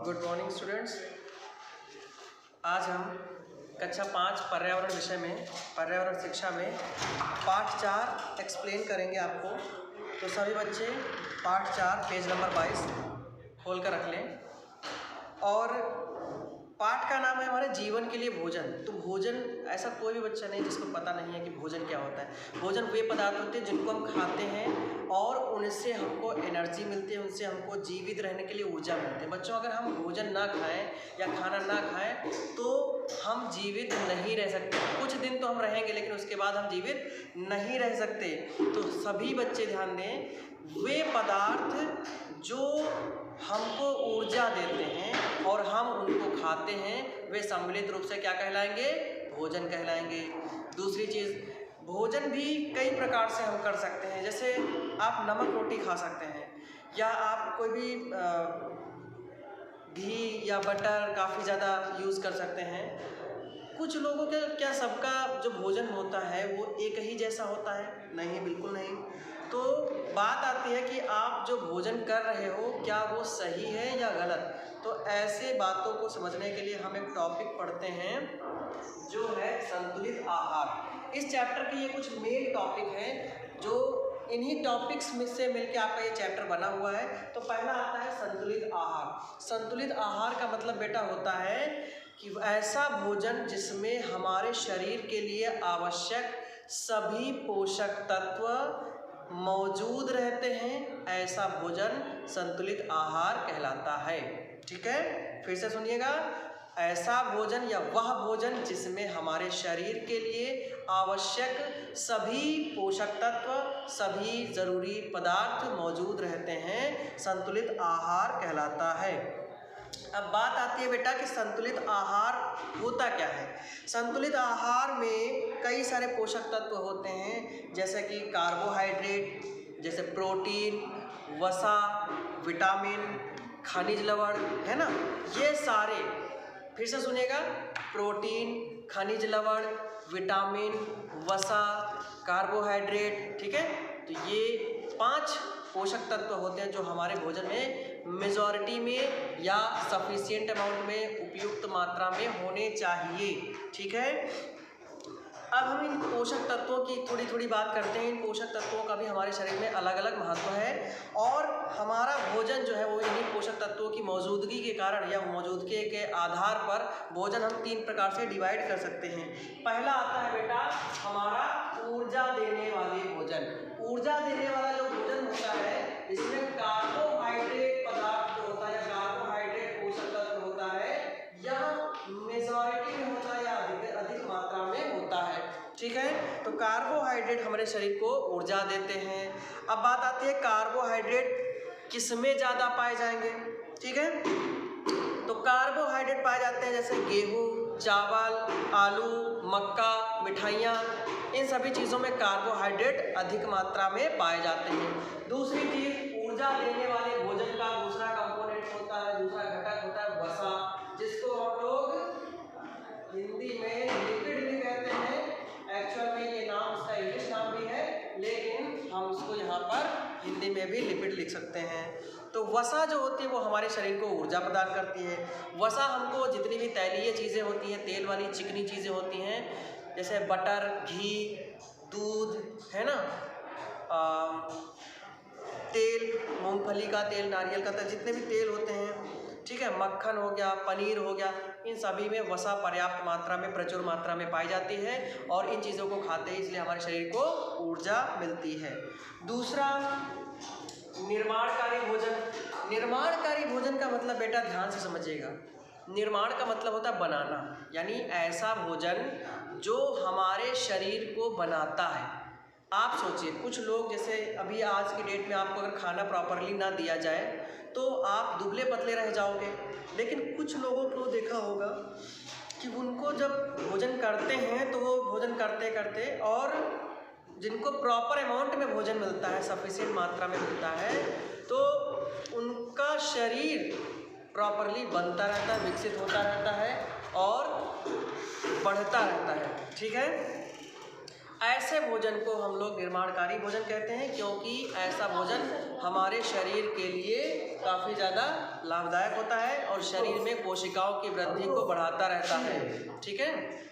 Good morning students. आज हम कक्षा 5 पर्यावरण विषय में पर्यावरण शिक्षा में पाठ 4 एक्सप्लेन करेंगे आपको। तो सभी बच्चे पाठ 4 पेज नंबर 22 खोल कर रख लें। और पाठ का नाम है हमारे जीवन के लिए भोजन। तो भोजन, ऐसा कोई भी बच्चा नहीं जिसको पता नहीं है कि भोजन क्या होता है। भोजन वे पदार्थ होते हैं जिनको हम खाते हैं और उनसे हमको एनर्जी मिलती है, उनसे हमको जीवित रहने के लिए ऊर्जा मिलती है। बच्चों, अगर हम भोजन ना खाएं या खाना ना खाएं तो हम जीवित नहीं रह सकते। कुछ दिन तो हम रहेंगे लेकिन उसके बाद हम जीवित नहीं रह सकते। तो सभी बच्चे ध्यान दें, वे पदार्थ जो हमको ऊर्जा देते हैं और हम उनको खाते हैं वे सम्मिलित रूप से क्या कहलाएंगे? भोजन कहलाएंगे। दूसरी चीज़, भोजन भी कई प्रकार से हम कर सकते हैं। जैसे आप नमक रोटी खा सकते हैं, या आप कोई भी घी या बटर काफ़ी ज़्यादा यूज़ कर सकते हैं। कुछ लोगों के क्या सबका जो भोजन होता है वो एक ही जैसा होता है? नहीं, बिल्कुल नहीं। तो बात आती है कि आप जो भोजन कर रहे हो क्या वो सही है या गलत। तो ऐसे बातों को समझने के लिए हम एक टॉपिक पढ़ते हैं जो है संतुलित आहार। इस चैप्टर के ये कुछ मेन टॉपिक हैं जो इन्हीं टॉपिक्स में से मिलकर आपका ये चैप्टर बना हुआ है। तो पहला आता है संतुलित आहार। संतुलित आहार का मतलब बेटा होता है कि ऐसा भोजन जिसमें हमारे शरीर के लिए आवश्यक सभी पोषक तत्व मौजूद रहते हैं, ऐसा भोजन संतुलित आहार कहलाता है। ठीक है, फिर से सुनिएगा। ऐसा भोजन या वह भोजन जिसमें हमारे शरीर के लिए आवश्यक सभी पोषक तत्व, सभी ज़रूरी पदार्थ मौजूद रहते हैं, संतुलित आहार कहलाता है। अब बात आती है बेटा कि संतुलित आहार होता क्या है। संतुलित आहार में कई सारे पोषक तत्व होते हैं, जैसे कि कार्बोहाइड्रेट, जैसे प्रोटीन, वसा, विटामिन, खनिज लवण, है ना। ये सारे, फिर से सुनिएगा, प्रोटीन, खनिज लवण, विटामिन, वसा, कार्बोहाइड्रेट, ठीक है। तो ये 5 पोषक तत्व होते हैं जो हमारे भोजन में मेजॉरिटी में या सफिशिएंट अमाउंट में, उपयुक्त मात्रा में होने चाहिए। ठीक है। अब हम इन पोषक तत्वों की थोड़ी थोड़ी बात करते हैं। इन पोषक तत्वों का भी हमारे शरीर में अलग अलग महत्व है और हमारा भोजन जो है वो इन्हीं पोषक तत्वों की मौजूदगी के कारण या मौजूदगी के आधार पर भोजन हम 3 प्रकार से डिवाइड कर सकते हैं। पहला आता है बेटा हमारा ऊर्जा देने वाले भोजन। ऊर्जा देने वाला जो भोजन होता है इसमें कार्बोहाइड्रेट पदार्थ जो होता है, कार्बोहाइड्रेट पोषक तत्व होता है, यह मेजॉरिटी में होता है या अधिक मात्रा में होता है। ठीक है। तो कार्बोहाइड्रेट हमारे शरीर को ऊर्जा देते हैं। अब बात आती है कार्बोहाइड्रेट किसमें ज़्यादा पाए जाएंगे। ठीक है। तो कार्बोहाइड्रेट पाए जाते हैं जैसे गेहूँ, चावल, आलू, मक्का, मिठाइयाँ, इन सभी चीज़ों में कार्बोहाइड्रेट अधिक मात्रा में पाए जाते हैं। दूसरी चीज़, ऊर्जा देने वाले भोजन का दूसरा कंपोनेंट होता है, दूसरा घटक होता है वसा, जिसको हम लोग हिंदी में लिपिड भी कहते हैं। एक्चुअल में ये नाम, इसका इंग्लिश नाम भी है, लेकिन हम इसको यहाँ पर हिंदी में भी लिपिड लिख सकते हैं। तो वसा जो होती है वो हमारे शरीर को ऊर्जा प्रदान करती है। वसा हमको जितनी भी तैलीय चीज़ें होती हैं, तेल वाली चिकनी चीज़ें होती हैं, जैसे बटर, घी, दूध, है ना, तेल, मूंगफली का तेल, नारियल का तेल, जितने भी तेल होते हैं, ठीक है, मक्खन हो गया, पनीर हो गया, इन सभी में वसा पर्याप्त मात्रा में, प्रचुर मात्रा में पाई जाती है और इन चीज़ों को खाते हैं इसलिए हमारे शरीर को ऊर्जा मिलती है। दूसरा, निर्माणकारी भोजन। निर्माणकारी भोजन का मतलब बेटा ध्यान से समझिएगा, निर्माण का मतलब होता है बनाना, यानी ऐसा भोजन जो हमारे शरीर को बनाता है। आप सोचिए, कुछ लोग, जैसे अभी आज की डेट में आपको अगर खाना प्रॉपरली ना दिया जाए तो आप दुबले पतले रह जाओगे, लेकिन कुछ लोगों को देखा होगा कि उनको जब भोजन करते हैं तो वो भोजन करते करते, और जिनको प्रॉपर अमाउंट में भोजन मिलता है, सफिशिएंट मात्रा में मिलता है, तो उनका शरीर प्रॉपरली बनता रहता है, विकसित होता रहता है और बढ़ता रहता है। ठीक है। ऐसे भोजन को हम लोग निर्माणकारी भोजन कहते हैं, क्योंकि ऐसा भोजन हमारे शरीर के लिए काफ़ी ज़्यादा लाभदायक होता है और शरीर में कोशिकाओं की वृद्धि को बढ़ाता रहता है। ठीक है,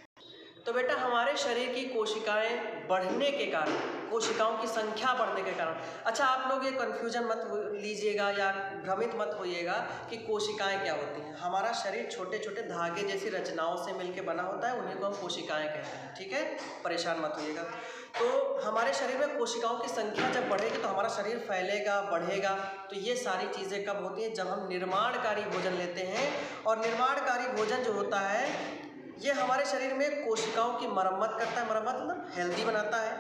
तो बेटा हमारे शरीर की कोशिकाएं बढ़ने के कारण, कोशिकाओं की संख्या बढ़ने के कारण, अच्छा आप लोग ये कन्फ्यूजन मत लीजिएगा या भ्रमित मत होइएगा कि कोशिकाएं क्या होती हैं। हमारा शरीर छोटे छोटे धागे जैसी रचनाओं से मिलकर बना होता है, उन्हीं को हम कोशिकाएं कहते हैं। ठीक है, परेशान मत होइएगा। तो हमारे शरीर में कोशिकाओं की संख्या जब बढ़ेगी तो हमारा शरीर फैलेगा, बढ़ेगा। तो ये सारी चीज़ें कब होती हैं? जब हम निर्माणकारी भोजन लेते हैं। और निर्माणकारी भोजन जो होता है ये हमारे शरीर में कोशिकाओं की मरम्मत करता है, मरम्मत मतलब हेल्दी बनाता है,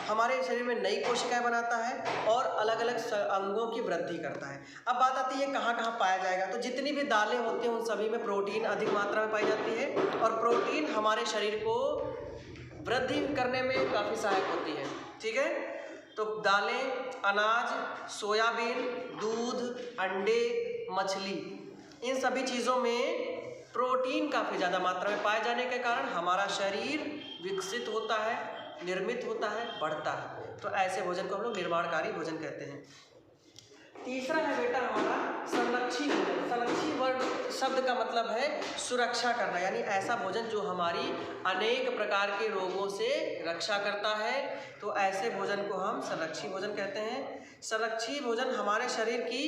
हमारे शरीर में नई कोशिकाएं बनाता है और अलग अलग अंगों की वृद्धि करता है। अब बात आती है कहाँ कहाँ पाया जाएगा। तो जितनी भी दालें होती हैं उन सभी में प्रोटीन अधिक मात्रा में पाई जाती है और प्रोटीन हमारे शरीर को वृद्धि करने में काफ़ी सहायक होती है। ठीक है, तो दालें, अनाज, सोयाबीन, दूध, अंडे, मछली, इन सभी चीज़ों में प्रोटीन काफ़ी ज़्यादा मात्रा में पाए जाने के कारण हमारा शरीर विकसित होता है, निर्मित होता है, बढ़ता है। तो ऐसे भोजन को हम लोग निर्माणकारी भोजन कहते हैं। तीसरा है बेटा हमारा संरक्षी भोजन। संरक्षी वर्ड शब्द का मतलब है सुरक्षा करना, यानी ऐसा भोजन जो हमारी अनेक प्रकार के रोगों से रक्षा करता है। तो ऐसे भोजन को हम संरक्षी भोजन कहते हैं। संरक्षी भोजन हमारे शरीर की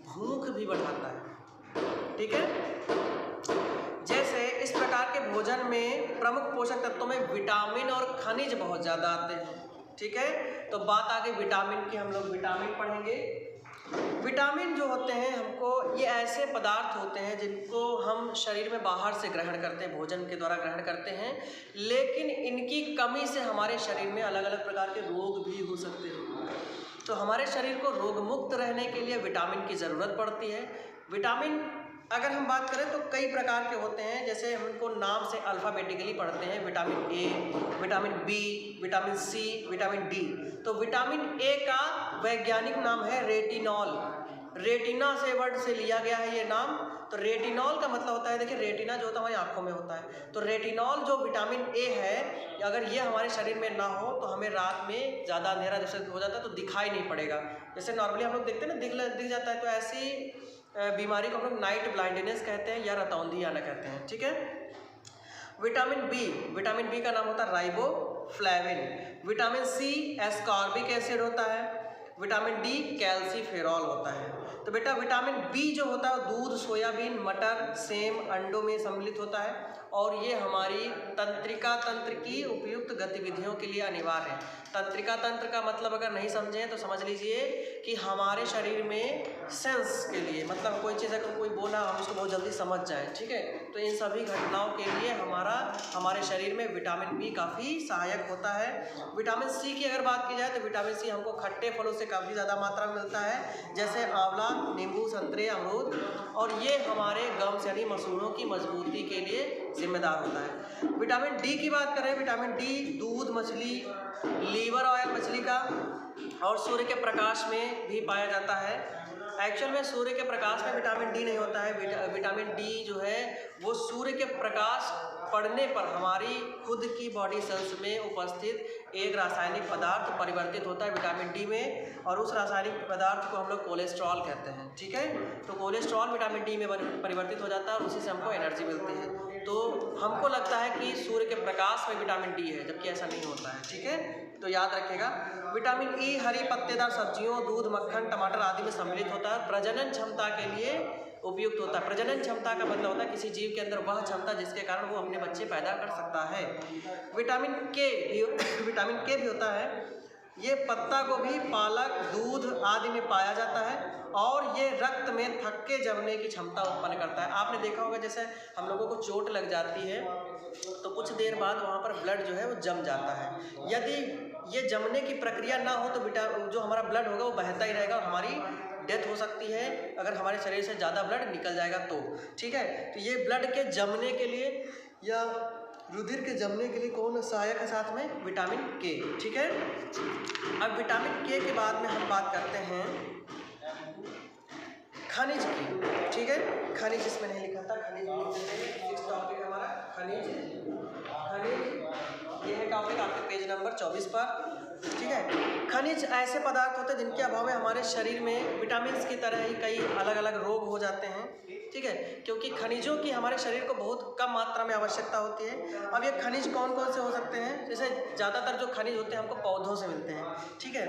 भूख भी बढ़ाता है। ठीक है, जैसे इस प्रकार के भोजन में प्रमुख पोषक तत्वों में विटामिन और खनिज बहुत ज़्यादा आते हैं। ठीक है, तो बात आगे विटामिन की, हम लोग विटामिन पढ़ेंगे। विटामिन जो होते हैं हमको, ये ऐसे पदार्थ होते हैं जिनको हम शरीर में बाहर से ग्रहण करते हैं, भोजन के द्वारा ग्रहण करते हैं, लेकिन इनकी कमी से हमारे शरीर में अलग अलग प्रकार के रोग भी हो सकते हैं। तो हमारे शरीर को रोग मुक्त रहने के लिए विटामिन की ज़रूरत पड़ती है। विटामिन अगर हम बात करें तो कई प्रकार के होते हैं, जैसे हम उनको नाम से अल्फ़ाबेटिकली पढ़ते हैं। Vitamin A, vitamin B, vitamin C, vitamin D. तो विटामिन ए का वैज्ञानिक नाम है रेटिनॉल। रेटिना से वर्ड से लिया गया है ये नाम। तो रेटिनॉल का मतलब होता है, देखिए रेटिना जो होता है हमारी आँखों में होता है। तो रेटिनॉल जो विटामिन ए है, अगर ये हमारे शरीर में ना हो तो हमें रात में ज़्यादा अंधेरा जैसे हो जाता है तो दिखाई नहीं पड़ेगा। जैसे नॉर्मली हम लोग देखते हैं ना, दिख जाता है। तो ऐसी बीमारी को हम लोग नाइट ब्लाइंडनेस कहते हैं या रतौंधी आना कहते हैं। ठीक है, विटामिन बी, विटामिन बी का नाम होता है riboflavin. Vitamin C ascorbic acid होता है। विटामिन डी कैल्सीफेरॉल होता है। तो बेटा विटामिन बी जो होता है दूध, सोयाबीन, मटर, सेम, अंडों में सम्मिलित होता है और ये हमारी तंत्रिका तंत्र की उपयुक्त गतिविधियों के लिए अनिवार्य है। तंत्रिका तंत्र का मतलब अगर नहीं समझें तो समझ लीजिए कि हमारे शरीर में सेंस के लिए, मतलब कोई चीज़ अगर कोई बोला हम उसको बहुत जल्दी समझ जाए। ठीक है, तो इन सभी घटनाओं के लिए हमारे शरीर में विटामिन बी काफ़ी सहायक होता है। विटामिन सी की अगर बात की जाए तो विटामिन सी हमको खट्टे फलों से काफ़ी ज़्यादा मात्रा में मिलता है, जैसे आंवला, नींबू, संतरे, अमरूद। और ये हमारे गम्स यानी मसूड़ों की मजबूती के लिए जिम्मेदार होता है। विटामिन डी की बात करें, विटामिन डी दूध, मछली, लीवर ऑयल मछली का और सूर्य के प्रकाश में भी पाया जाता है। एक्चुअल में सूर्य के प्रकाश में विटामिन डी नहीं होता है। विटामिन डी जो है वो सूर्य के प्रकाश पड़ने पर हमारी खुद की बॉडी सेल्स में उपस्थित एक रासायनिक पदार्थ परिवर्तित होता है विटामिन डी में, और उस रासायनिक पदार्थ को हम लोग कोलेस्ट्रॉल कहते हैं। ठीक है, तो कोलेस्ट्रॉल विटामिन डी में परिवर्तित हो जाता है और उसी से हमको एनर्जी मिलती है। तो हमको लगता है कि सूर्य के प्रकाश में विटामिन डी है, जबकि ऐसा नहीं होता है। ठीक है, तो याद रखिएगा। विटामिन ई हरी पत्तेदार सब्जियों, दूध, मक्खन, टमाटर आदि में सम्मिलित होता है। प्रजनन क्षमता के लिए उपयुक्त होता है। प्रजनन क्षमता का मतलब होता है किसी जीव के अंदर वह क्षमता जिसके कारण वो अपने बच्चे पैदा कर सकता है। विटामिन के भी होता है। ये पत्ता गोभी, पालक, दूध आदि में पाया जाता है और ये रक्त में थक्के जमने की क्षमता उत्पन्न करता है। आपने देखा होगा जैसे हम लोगों को चोट लग जाती है तो कुछ देर बाद वहाँ पर ब्लड जो है वो जम जाता है। यदि ये जमने की प्रक्रिया ना हो तो जो हमारा ब्लड होगा वो बहता ही रहेगा और हमारी डेथ हो सकती है अगर हमारे शरीर से ज़्यादा ब्लड निकल जाएगा तो। ठीक है, तो ये ब्लड के जमने के लिए या रुधिर के जमने के लिए कौन सहायक है? साथ में विटामिन के। ठीक है, अब विटामिन के के बाद में हम बात करते हैं खनिज की। ठीक है, खनिज इसमें नहीं लिखा था, खनिज नेक्स्ट टॉपिक हमारा खनिज। ये है टॉपिक आपके पेज नंबर 24 पर। ठीक है। खनिज ऐसे पदार्थ होते हैं जिनके अभाव में हमारे शरीर में विटामिन की तरह ही कई अलग अलग रोग हो जाते हैं, ठीक है, क्योंकि खनिजों की हमारे शरीर को बहुत कम मात्रा में आवश्यकता होती है। अब ये खनिज कौन कौन से हो सकते हैं? जैसे ज़्यादातर जो खनिज होते हैं हमको पौधों से मिलते हैं, ठीक है,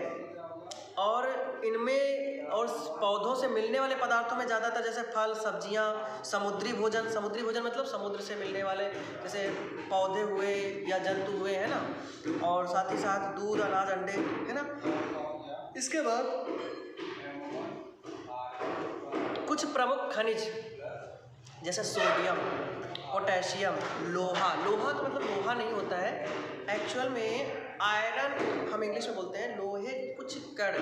और इनमें और पौधों से मिलने वाले पदार्थों में ज़्यादातर जैसे फल, सब्जियां, समुद्री भोजन मतलब समुद्र से मिलने वाले जैसे पौधे हुए या जंतु हुए, है ना, और साथ ही साथ दूध, अनाज, अंडे, है ना। इसके बाद कुछ प्रमुख खनिज जैसे सोडियम, पोटेशियम, लोहा का मतलब लोहा नहीं होता है, एक्चुअल में आयरन हम इंग्लिश में बोलते हैं। लोहे कुछ कण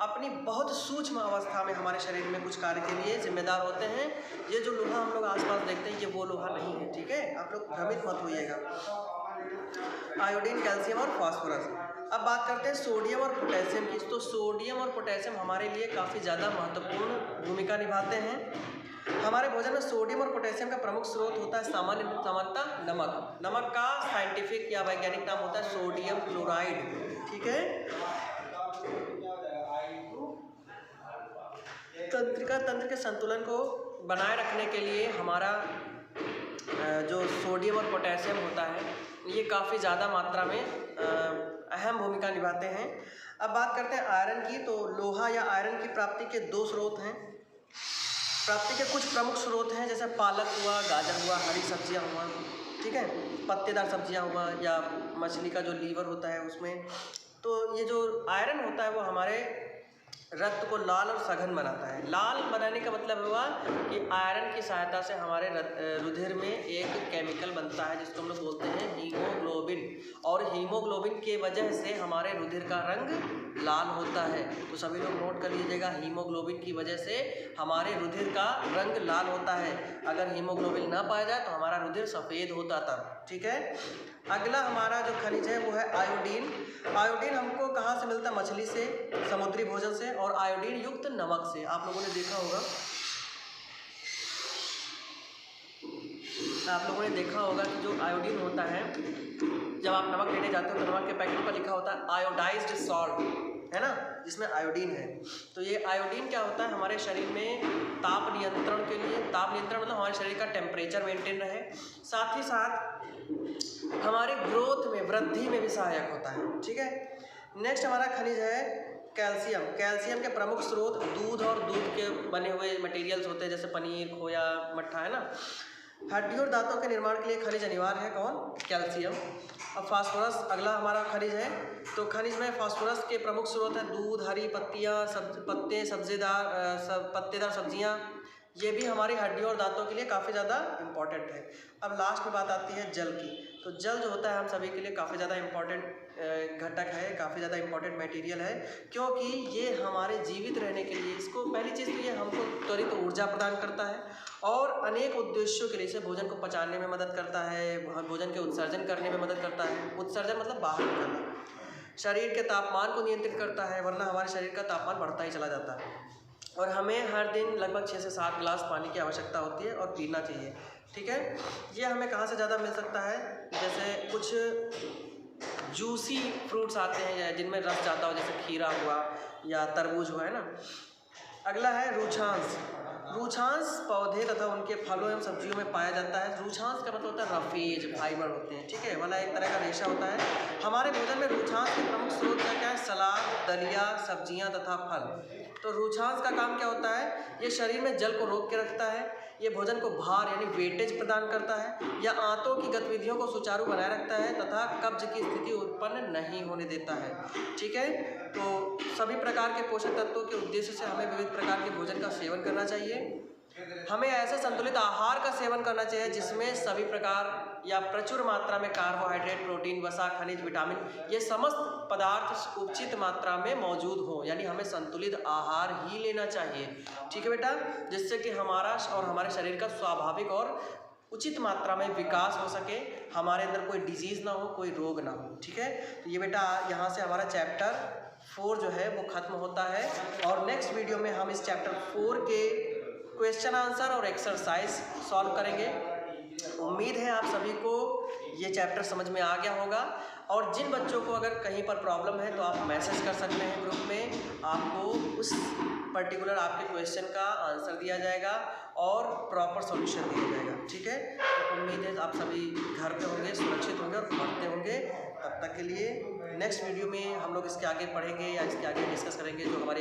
अपनी बहुत सूक्ष्म अवस्था में हमारे शरीर में कुछ कार्य के लिए जिम्मेदार होते हैं। ये जो लोहा हम लोग आसपास देखते हैं ये वो लोहा नहीं है, ठीक है, आप लोग भ्रमित मत होइएगा। आयोडीन, कैल्शियम और फास्फोरस। अब बात करते हैं सोडियम और पोटेशियम की। तो सोडियम और पोटेशियम हमारे लिए काफ़ी ज़्यादा महत्वपूर्ण भूमिका निभाते हैं। हमारे भोजन में सोडियम और पोटेशियम का प्रमुख स्रोत होता है सामान्यतः नमक का साइंटिफिक या वैज्ञानिक नाम होता है सोडियम क्लोराइड, ठीक है। तंत्र के संतुलन को बनाए रखने के लिए हमारा जो सोडियम और पोटेशियम होता है ये काफ़ी ज़्यादा मात्रा में अहम भूमिका निभाते हैं। अब बात करते हैं आयरन की। तो लोहा या आयरन की प्राप्ति के दो स्रोत हैं। प्राप्ति के कुछ प्रमुख स्रोत हैं, जैसे पालक हुआ, गाजर हुआ, हरी सब्जियां हुआ, ठीक है, पत्तेदार सब्जियां हुआ, या मछली का जो लीवर होता है उसमें। तो ये जो आयरन होता है वो हमारे रक्त को लाल और सघन बनाता है। लाल बनाने का मतलब हुआ कि आयरन की सहायता से हमारे रुधिर में एक केमिकल बनता है जिसको हम लोग बोलते हैं हीमोग्लोबिन, और हीमोग्लोबिन के वजह से हमारे रुधिर का रंग लाल होता है। तो सभी लोग नोट कर लीजिएगा, हीमोग्लोबिन की वजह से हमारे रुधिर का रंग लाल होता है। अगर हीमोग्लोबिन ना पाया जाए तो हमारा रुधिर सफ़ेद होता था, ठीक है। अगला हमारा जो खनिज है वो है आयोडीन। आयोडीन हमको कहाँ से मिलता है? मछली से, समुद्री भोजन से, और आयोडीन युक्त नमक से। आप लोगों ने देखा होगा कि जो आयोडीन होता है, जब आप नमक लेने जाते हो तो नमक के पैकेट पर लिखा होता है आयोडाइज्ड सॉल्ट, है ना, जिसमें आयोडीन है। तो ये आयोडीन क्या होता है? हमारे शरीर में ताप नियंत्रण के लिए, ताप नियंत्रण मतलब हमारे शरीर का टेम्परेचर मेंटेन रहे, साथ ही साथ हमारे ग्रोथ में, वृद्धि में भी सहायक होता है, ठीक है। नेक्स्ट हमारा खनिज है कैल्शियम। कैल्शियम के प्रमुख स्रोत दूध और दूध के बने हुए मटेरियल्स होते हैं, जैसे पनीर, खोया, मट्ठा, है ना। हड्डी और दांतों के निर्माण के लिए खनिज अनिवार्य है, कौन? कैल्शियम। अब फास्फोरस अगला हमारा खनिज है। तो खनिज में फास्फोरस के प्रमुख स्रोत हैं दूध, हरी पत्तियाँ, पत्तेदार सब्जियाँ। ये भी हमारी हड्डियों और दांतों के लिए काफ़ी ज़्यादा इम्पॉर्टेंट है। अब लास्ट में बात आती है जल की। तो जल जो होता है हम सभी के लिए काफ़ी ज़्यादा इम्पॉर्टेंट घटक है, काफ़ी ज़्यादा इम्पॉर्टेंट मटेरियल है, क्योंकि ये हमारे जीवित रहने के लिए, इसको पहली चीज़ तो ये हमको त्वरित ऊर्जा प्रदान करता है और अनेक उद्देश्यों के लिए इसे भोजन को पचाने में मदद करता है, भोजन के उत्सर्जन करने में मदद करता है। उत्सर्जन मतलब बाहर निकलना। शरीर के तापमान को नियंत्रित करता है, वरना हमारे शरीर का तापमान बढ़ता ही चला जाता है। और हमें हर दिन लगभग 6 से 7 गिलास पानी की आवश्यकता होती है और पीना चाहिए, ठीक है। ये हमें कहाँ से ज़्यादा मिल सकता है? जैसे कुछ जूसी फ्रूट्स आते हैं जिनमें रस ज़्यादा हो, जैसे खीरा हुआ या तरबूज हुआ, है ना। अगला है रूछांश। रूछांश पौधे तथा उनके फलों एवं सब्जियों में पाया जाता है। रूछांश का मतलब होता है रफेज, फाइबर होते हैं, ठीक है, वाला एक तरह का रेशा होता है। हमारे भोजन में रूछांश के प्रमुख स्रोत क्या है? सलाद, दलिया, सब्जियां तथा फल। तो रूछांश का काम क्या होता है? ये शरीर में जल को रोक के रखता है, ये भोजन को भार यानी वेटेज प्रदान करता है, या आंतों की गतिविधियों को सुचारू बनाए रखता है तथा कब्ज की स्थिति उत्पन्न नहीं होने देता है, ठीक है। तो सभी प्रकार के पोषक तत्वों के उद्देश्य से हमें विविध प्रकार के भोजन का सेवन करना चाहिए। हमें ऐसे संतुलित आहार का सेवन करना चाहिए जिसमें सभी प्रकार या प्रचुर मात्रा में कार्बोहाइड्रेट, प्रोटीन, वसा, खनिज, विटामिन, ये समस्त पदार्थ उचित मात्रा में मौजूद हो। यानी हमें संतुलित आहार ही लेना चाहिए, ठीक है बेटा, जिससे कि हमारा और हमारे शरीर का स्वाभाविक और उचित मात्रा में विकास हो सके, हमारे अंदर कोई डिजीज़ ना हो, कोई रोग ना हो, ठीक है। तो ये बेटा यहाँ से हमारा चैप्टर 4 जो है वो ख़त्म होता है, और नेक्स्ट वीडियो में हम इस चैप्टर 4 के क्वेश्चन आंसर और एक्सरसाइज सॉल्व करेंगे। उम्मीद है आप सभी को ये चैप्टर समझ में आ गया होगा। और जिन बच्चों को अगर कहीं पर प्रॉब्लम है तो आप मैसेज कर सकते हैं ग्रुप में, आपको उस पर्टिकुलर आपके क्वेश्चन का आंसर दिया जाएगा और प्रॉपर सॉल्यूशन दिया जाएगा। ठीक है, तो उम्मीद है आप सभी घर पे होंगे, सुरक्षित होंगे और पढ़ते होंगे। तब तक के लिए नेक्स्ट वीडियो में हम लोग इसके आगे पढ़ेंगे या इसके आगे डिस्कस करेंगे जो हमारी